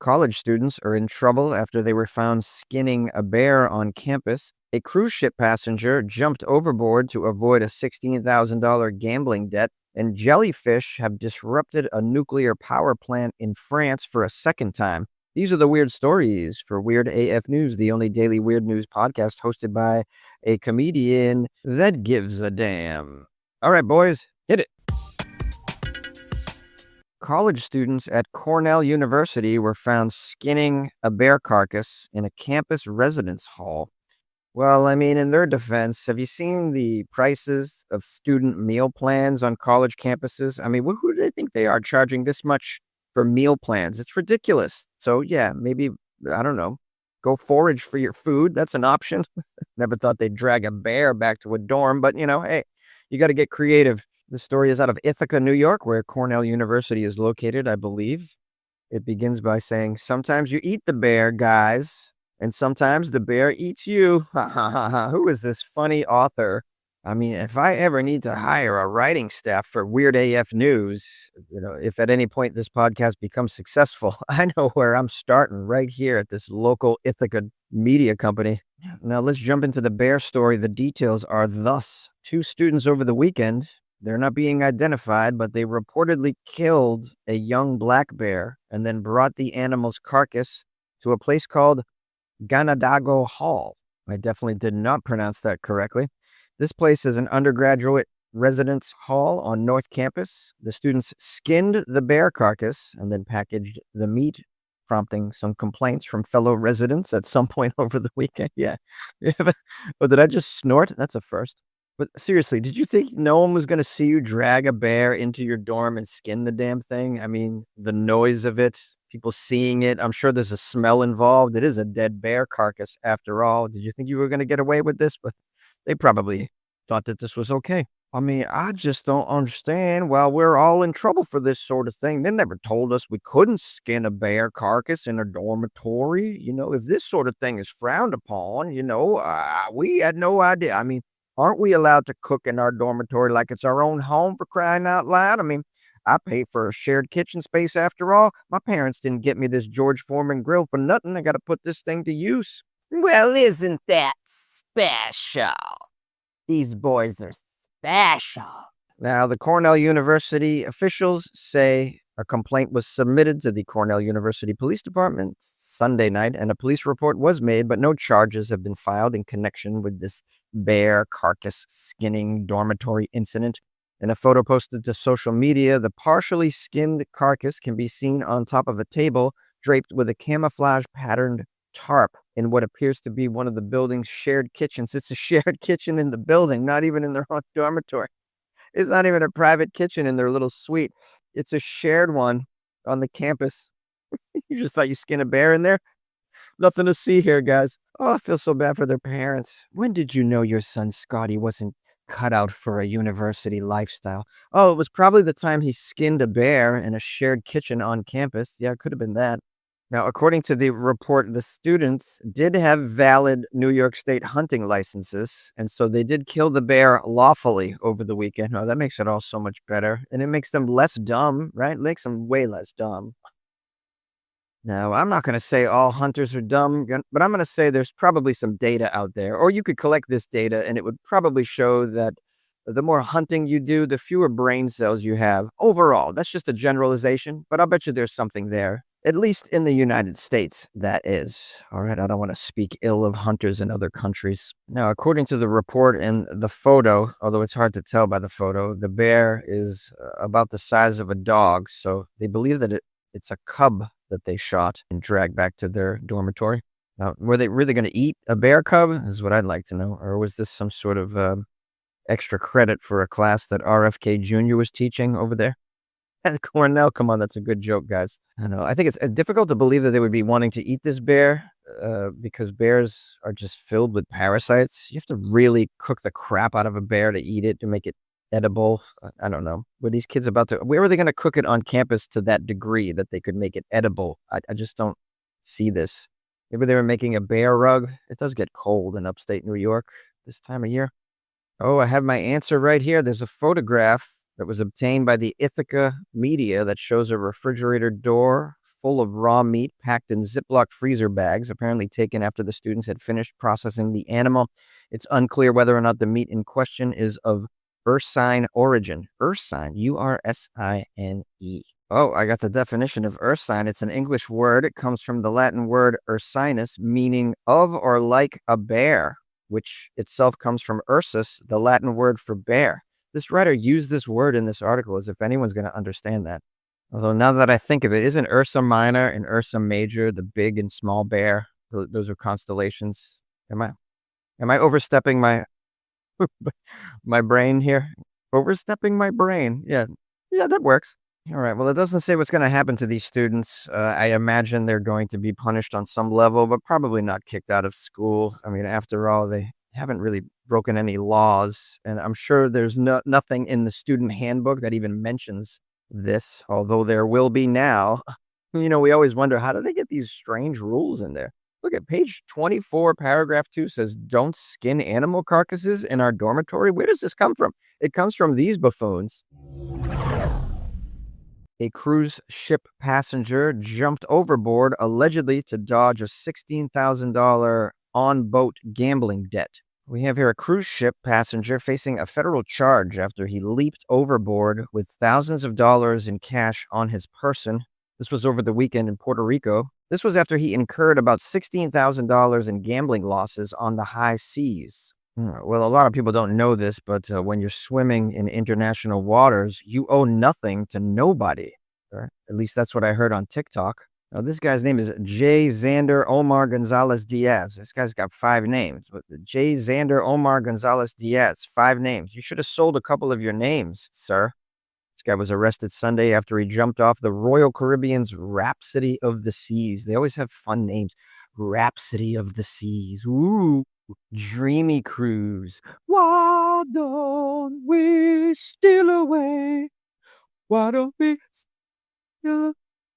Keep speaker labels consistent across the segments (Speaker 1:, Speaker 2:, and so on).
Speaker 1: College students are in trouble after they were found skinning a bear on campus. A cruise ship passenger jumped overboard to avoid a $16,000 gambling debt, and jellyfish have disrupted a nuclear power plant in France for a second time. These are the weird stories for Weird AF News, the only daily weird news podcast hosted by a comedian that gives a damn. All right, boys, hit it. College students at Cornell University were found skinning a bear carcass in a campus residence hall. Well, I mean, in their defense, have you seen the prices of student meal plans on college campuses? I mean, who do they think they are charging this much for meal plans? It's ridiculous. So, yeah, maybe, I don't know, go forage for your food. That's an option. Never thought they'd drag a bear back to a dorm, but, hey, you got to get creative. The story is out of Ithaca, New York, where Cornell University is located, I believe. It begins by saying, "Sometimes you eat the bear, guys, and sometimes the bear eats you." Ha ha ha ha. Who is this funny author? I mean, if I ever need to hire a writing staff for Weird AF News, if at any point this podcast becomes successful, I know where I'm starting, right here at this local Ithaca media company. Now let's jump into the bear story. The details are thus: 2 students over the weekend, they're not being identified, but they reportedly killed a young black bear and then brought the animal's carcass to a place called Ganadago Hall. I definitely did not pronounce that correctly. This place is an undergraduate residence hall on North Campus. The students skinned the bear carcass and then packaged the meat, prompting some complaints from fellow residents at some point over the weekend. Yeah. Oh, did I just snort? That's a first. But seriously, did you think no one was going to see you drag a bear into your dorm and skin the damn thing? I mean, the noise of it, people seeing it. I'm sure there's a smell involved. It is a dead bear carcass after all. Did you think you were going to get away with this? But they probably thought that this was okay. I mean, I just don't understand why we're all in trouble for this sort of thing. They never told us we couldn't skin a bear carcass in a dormitory. If this sort of thing is frowned upon, we had no idea. I mean, aren't we allowed to cook in our dormitory like it's our own home, for crying out loud? I mean, I pay for a shared kitchen space after all. My parents didn't get me this George Foreman grill for nothing. I got to put this thing to use.
Speaker 2: Well, isn't that special? These boys are special.
Speaker 1: Now, the Cornell University officials say a complaint was submitted to the Cornell University Police Department Sunday night, and a police report was made, but no charges have been filed in connection with this bear carcass skinning dormitory incident. In a photo posted to social media, the partially skinned carcass can be seen on top of a table draped with a camouflage patterned tarp in what appears to be one of the building's shared kitchens. It's a shared kitchen in the building, not even in their own dormitory. It's not even a private kitchen in their little suite. It's a shared one on the campus. You just thought you skinned a bear in there? Nothing to see here, guys. Oh, I feel so bad for their parents. When did you know your son Scotty wasn't cut out for a university lifestyle? Oh, it was probably the time he skinned a bear in a shared kitchen on campus. Yeah, it could have been that. Now, according to the report, the students did have valid New York State hunting licenses, and so they did kill the bear lawfully over the weekend. Oh, that makes it all so much better, and it makes them less dumb, right? It makes them way less dumb. Now, I'm not going to say all hunters are dumb, but I'm going to say there's probably some data out there, or you could collect this data, and it would probably show that the more hunting you do, the fewer brain cells you have overall. That's just a generalization, but I'll bet you there's something there. At least in the United States, that is. All right, I don't want to speak ill of hunters in other countries. Now, according to the report and the photo, although it's hard to tell by the photo, the bear is about the size of a dog. So they believe that it's a cub that they shot and dragged back to their dormitory. Now, were they really going to eat a bear cub is what I'd like to know. Or was this some sort of extra credit for a class that RFK Jr. was teaching over there? And Cornell, come on, that's a good joke, guys. I know. I think it's difficult to believe that they would be wanting to eat this bear because bears are just filled with parasites. You have to really cook the crap out of a bear to eat it, to make it edible. I don't know. Were these kids where were they going to cook it on campus to that degree that they could make it edible? I just don't see this. Maybe they were making a bear rug. It does get cold in upstate New York this time of year. Oh, I have my answer right here. There's a photograph that was obtained by the Ithaca media that shows a refrigerator door full of raw meat packed in Ziploc freezer bags, apparently taken after the students had finished processing the animal. It's unclear whether or not the meat in question is of ursine origin. Ursine, Ursine. Oh, I got the definition of ursine. It's an English word. It comes from the Latin word ursinus, meaning of or like a bear, which itself comes from ursus, the Latin word for bear. This writer used this word in this article as if anyone's going to understand that. Although now that I think of it, isn't Ursa Minor and Ursa Major the big and small bear? Those are constellations. Am I overstepping my my brain here? Overstepping my brain. Yeah, that works. All right. Well, it doesn't say what's going to happen to these students. I imagine they're going to be punished on some level, but probably not kicked out of school. I mean, after all, they haven't really broken any laws, and I'm sure there's nothing in the student handbook that even mentions this, although there will be now. We always wonder, how do they get these strange rules in there? Look at page 24, paragraph 2 says, don't skin animal carcasses in our dormitory. Where does this come from? It comes from these buffoons. A cruise ship passenger jumped overboard allegedly to dodge a $16,000 on-boat gambling debt. We have here a cruise ship passenger facing a federal charge after he leaped overboard with thousands of dollars in cash on his person. This was over the weekend in Puerto Rico. This was after he incurred about $16,000 in gambling losses on the high seas. Well, a lot of people don't know this, but when you're swimming in international waters, you owe nothing to nobody. Right? At least that's what I heard on TikTok. Now, this guy's name is J. Xander Omar Gonzalez Diaz. This guy's got 5 names. J. Xander Omar Gonzalez Diaz, 5 names. You should have sold a couple of your names, sir. This guy was arrested Sunday after he jumped off the Royal Caribbean's Rhapsody of the Seas. They always have fun names. Rhapsody of the Seas. Ooh. Dreamy cruise. Why don't we steal away? Why don't we steal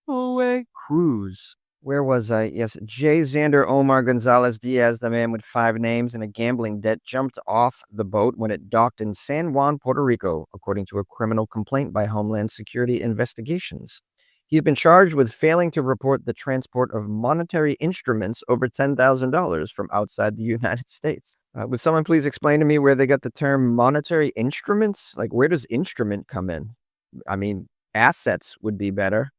Speaker 1: away? Cruise. Where was I? Yes, J. Xander Omar Gonzalez Diaz, the man with 5 names and a gambling debt, jumped off the boat when it docked in San Juan, Puerto Rico, according to a criminal complaint by Homeland Security Investigations. He's been charged with failing to report the transport of monetary instruments over $10,000 from outside the United States. Would someone please explain to me where they got the term monetary instruments? Like, where does instrument come in? I mean, assets would be better.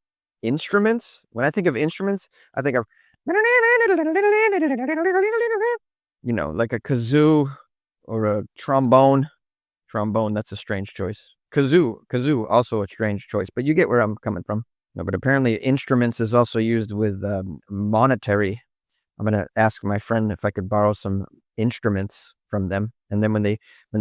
Speaker 1: Instruments? When I think of instruments, I think of, like a kazoo or a trombone. Trombone, that's a strange choice. Kazoo, also a strange choice, but you get where I'm coming from. No, but apparently instruments is also used with monetary. I'm going to ask my friend if I could borrow some instruments from them. And then when they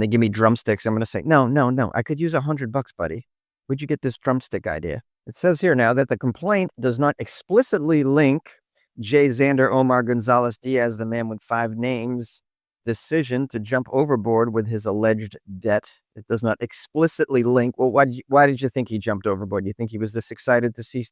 Speaker 1: give me drumsticks, I'm going to say, no, I could use $100, buddy. Where'd you get this drumstick idea? It says here now that the complaint does not explicitly link J. Xander Omar Gonzalez Diaz, the man with 5 names, decision to jump overboard with his alleged debt. It does not explicitly link. Well, why did you think he jumped overboard? You think he was this excited to see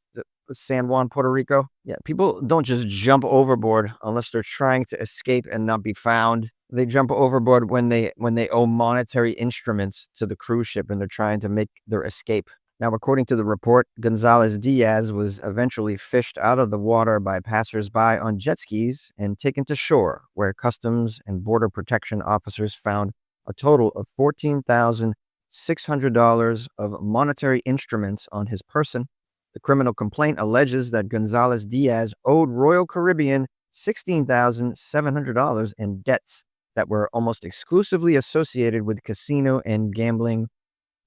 Speaker 1: San Juan, Puerto Rico? Yeah, people don't just jump overboard unless they're trying to escape and not be found. They jump overboard when they owe monetary instruments to the cruise ship and they're trying to make their escape. Now, according to the report, Gonzalez Diaz was eventually fished out of the water by passersby on jet skis and taken to shore, where Customs and Border Protection officers found a total of $14,600 of monetary instruments on his person. The criminal complaint alleges that Gonzalez Diaz owed Royal Caribbean $16,700 in debts that were almost exclusively associated with casino and gambling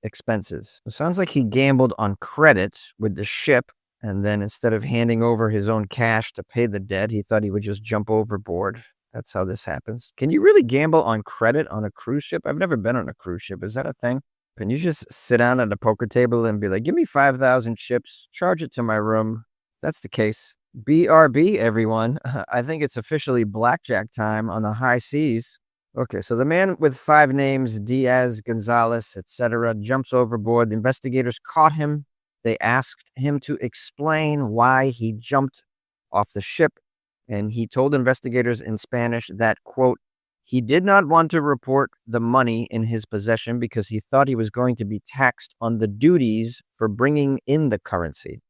Speaker 1: expenses. It sounds like he gambled on credit with the ship, and then instead of handing over his own cash to pay the debt, he thought he would just jump overboard. That's how this happens. Can you really gamble on credit on a cruise ship? I've never been on a cruise ship. Is that a thing? Can you just sit down at a poker table and be like, give me 5,000 chips, charge it to my room? If that's the case. BRB, everyone. I think it's officially blackjack time on the high seas. Okay, so the man with 5 names, Diaz, Gonzalez, etc., jumps overboard. The investigators caught him. They asked him to explain why he jumped off the ship, and he told investigators in Spanish that, quote, he did not want to report the money in his possession because he thought he was going to be taxed on the duties for bringing in the currency.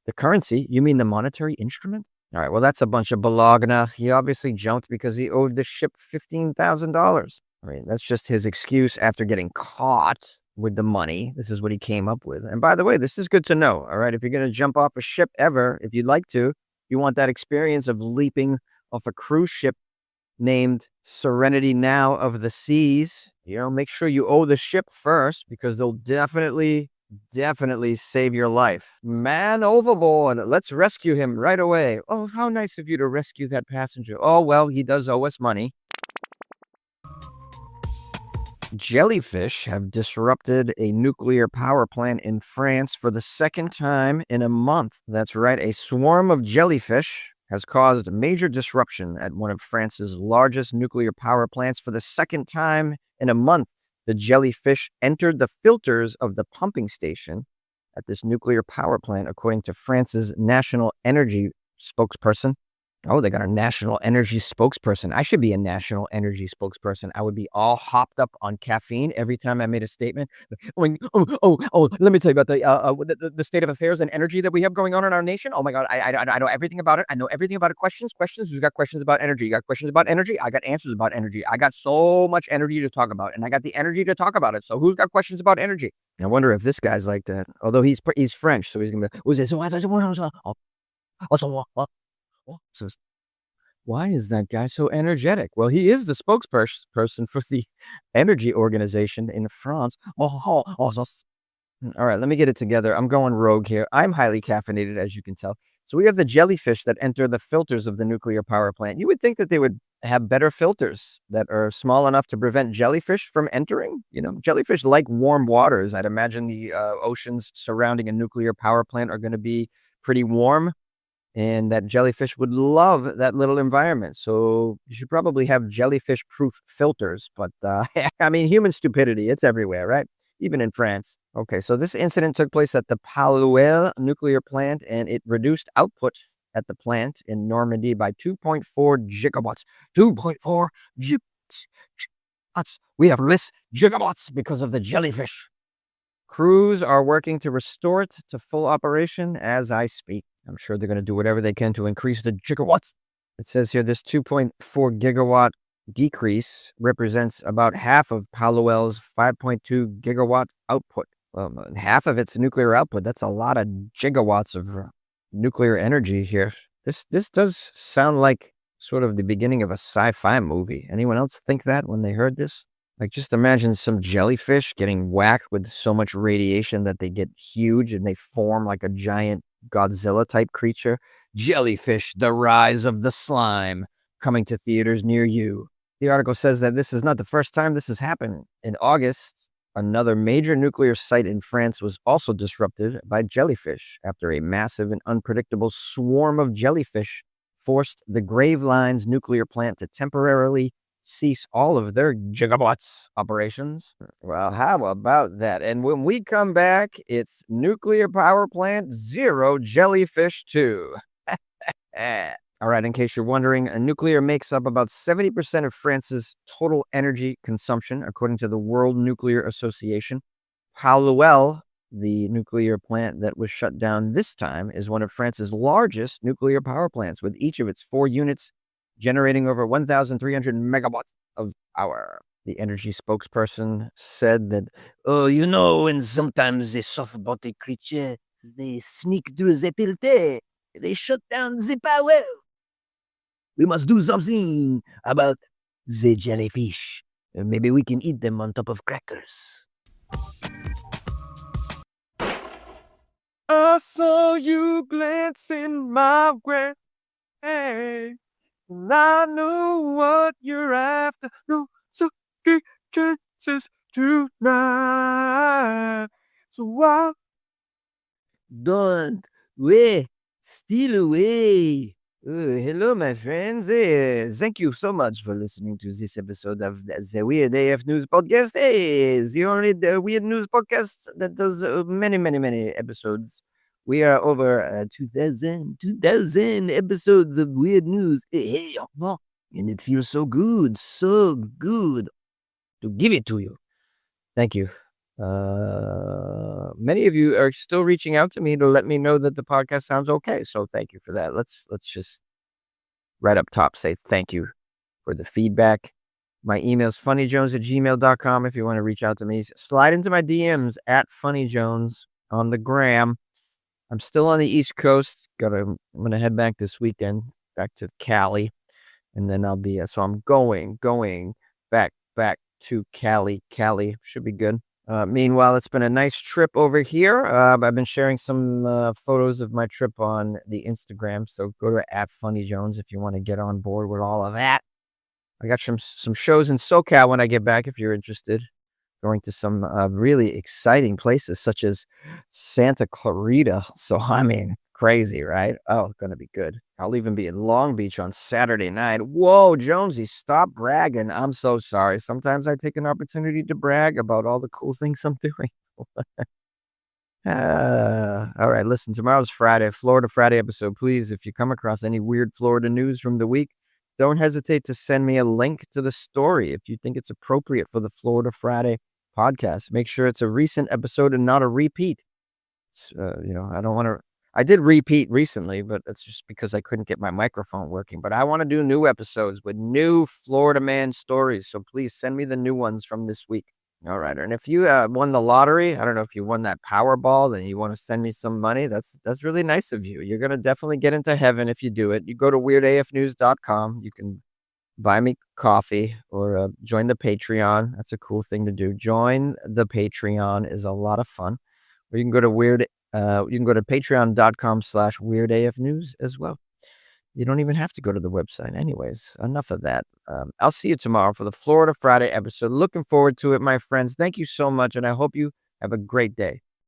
Speaker 1: The currency? You mean the monetary instrument? All right, well, that's a bunch of balagna. He obviously jumped because he owed the ship $15,000. I mean, that's just his excuse after getting caught with the money. This is what he came up with. And by the way, this is good to know. All right, if you're going to jump off a ship ever, if you'd like to, you want that experience of leaping off a cruise ship named Serenity Now of the Seas, make sure you owe the ship first because they'll definitely save your life. Man overboard. Let's rescue him right away. Oh, how nice of you to rescue that passenger. Oh, well, he does owe us money. Jellyfish have disrupted a nuclear power plant in France for the second time in a month. That's right, a swarm of jellyfish has caused major disruption at one of France's largest nuclear power plants for the second time in a month. The jellyfish entered the filters of the pumping station at this nuclear power plant, according to France's national energy spokesperson. Oh, they got a national energy spokesperson. I should be a national energy spokesperson. I would be all hopped up on caffeine every time I made a statement. Let me tell you about the state of affairs and energy that we have going on in our nation. Oh my God, I know everything about it. I know everything about it. Questions. Who's got questions about energy? You got questions about energy? I got answers about energy. I got so much energy to talk about, and I got the energy to talk about it. So who's got questions about energy? I wonder if this guy's like that. Although he's French, so he's gonna be. So why is that guy so energetic? Well, he is the spokesperson for the energy organization in France. All right, let me get it together. I'm going rogue here. I'm highly caffeinated, as you can tell. So we have the jellyfish that enter the filters of the nuclear power plant. You would think that they would have better filters that are small enough to prevent jellyfish from entering. Jellyfish like warm waters. I'd imagine the oceans surrounding a nuclear power plant are going to be pretty warm. And that jellyfish would love that little environment. So you should probably have jellyfish-proof filters. But, I mean, human stupidity, it's everywhere, right? Even in France. Okay, so this incident took place at the Paluel nuclear plant, and it reduced output at the plant in Normandy by 2.4 gigawatts. 2.4 gigawatts. We have less gigawatts because of the jellyfish. Crews are working to restore it to full operation as I speak. I'm sure they're going to do whatever they can to increase the gigawatts. It says here this 2.4 gigawatt decrease represents about half of Paluel's 5.2 gigawatt output. Well, half of its nuclear output. That's a lot of gigawatts of nuclear energy here. This does sound like sort of the beginning of a sci-fi movie. Anyone else think that when they heard this? Like, just imagine some jellyfish getting whacked with so much radiation that they get huge and they form like a giant Godzilla-type creature. Jellyfish, the Rise of the Slime, coming to theaters near you. The article says that this is not the first time this has happened. In August, another major nuclear site in France was also disrupted by jellyfish after a massive and unpredictable swarm of jellyfish forced the Gravelines nuclear plant to temporarily cease all of their gigawatts operations. Well, how about that? And when we come back, it's nuclear power plant 0, jellyfish 2. All right, in case you're wondering, nuclear makes up about 70% of France's total energy consumption, according to the World Nuclear Association. Paluel, the nuclear plant that was shut down this time, is one of France's largest nuclear power plants, with each of its 4 units generating over 1,300 megawatts of power. The energy spokesperson said that, and sometimes the soft-bodied creatures, they sneak through the filter. They shut down the power. We must do something about the jellyfish. Maybe we can eat them on top of crackers. I saw you glancing my way. And I know what you're after. No, so good chances tonight. So why don't we steal away? Hello, my friends. Thank you so much for listening to this episode of the Weird AF News Podcast. The only Weird News Podcast that does many, many, many episodes. We are over 2,000 episodes of Weird News. And it feels so good to give it to you. Thank you. Many of you are still reaching out to me to let me know that the podcast sounds okay. So thank you for that. Let's just right up top say thank you for the feedback. My email is funnyjones@gmail.com if you want to reach out to me. Slide into my DMs at funnyjones on the gram. I'm still on the East Coast. I'm gonna head back this weekend, back to Cali, and then I'll be. So I'm going back to Cali. Cali should be good. Meanwhile, it's been a nice trip over here. I've been sharing some photos of my trip on the Instagram. So go to @funnyjones if you want to get on board with all of that. I got some shows in SoCal when I get back if you're interested. Going to some really exciting places such as Santa Clarita. So, I mean, crazy, right? Oh, gonna be good. I'll even be in Long Beach on Saturday night. Whoa, Jonesy, stop bragging. I'm so sorry. Sometimes I take an opportunity to brag about all the cool things I'm doing. All right, listen, tomorrow's Friday, Florida Friday episode. Please, if you come across any weird Florida news from the week, don't hesitate to send me a link to the story if you think it's appropriate for the Florida Friday podcast. Make sure it's a recent episode and not a repeat. I don't want to. I did repeat recently, but that's just because I couldn't get my microphone working. But I want to do new episodes with new Florida man stories. So please send me the new ones from this week. All right. And if you won the lottery, I don't know if you won that Powerball, then you want to send me some money. That's really nice of you. You're going to definitely get into heaven if you do it. You go to weirdafnews.com. You can buy me coffee or join the Patreon. That's a cool thing to do. Join the Patreon is a lot of fun. Or you can go to patreon.com/weirdafnews as well. You don't even have to go to the website. Anyways, enough of that. I'll see you tomorrow for the Florida Friday episode. Looking forward to it, my friends. Thank you so much, and I hope you have a great day.